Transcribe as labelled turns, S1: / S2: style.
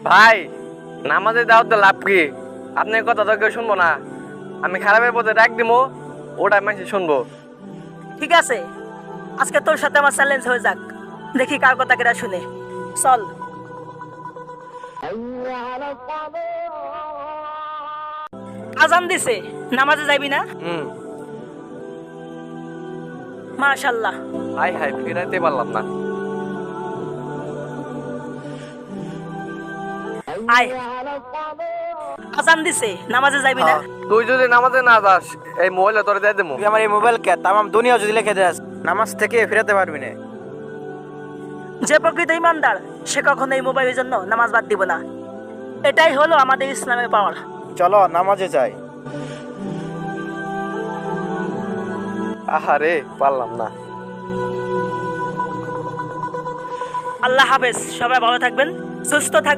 S1: ভাই নামাজে দাওয়াত লাভ কি? আপনার কথা তো কেউ শুনবো না। আমি খারাপের পথে ডাক দিব, ওটা মানুষ শুনবো।
S2: ঠিক আছে, আজকে তোর সাথে আমার চ্যালেঞ্জ হয়ে যাক, দেখি কার কথা কেটা শুনে। চল। আজান দিছে, নামাজে যাইবি না?
S1: হুম।
S2: মাশাআল্লাহ।
S1: হাই হাই, ফিরাইতে পারলাম না।
S2: আয়, আজান দিছে, নামাজে যাইবি না?
S1: তুই যদি নামাজে না যাস, এই মোবাইলে তোরে দিয়ে দেবো।
S3: তুই আমার এই মোবাইল কে তামাম দুনিয়া যদি লিখে দেস, নামাজ থেকে ফিরাতে পারবি না।
S2: যে প্রকৃত ইমানদার সে কখনো এই মোবাইলের জন্য নামাজ বাদ দিব না। এটাই হলো আমাদের ইসলামের পাওয়ার।
S3: চলো নামাজে যাই।
S1: আহারে, পারলাম না।
S2: আল্লাহ হাফেজ, সবাই ভালো থাকবেন, সুস্থ থাকবেন।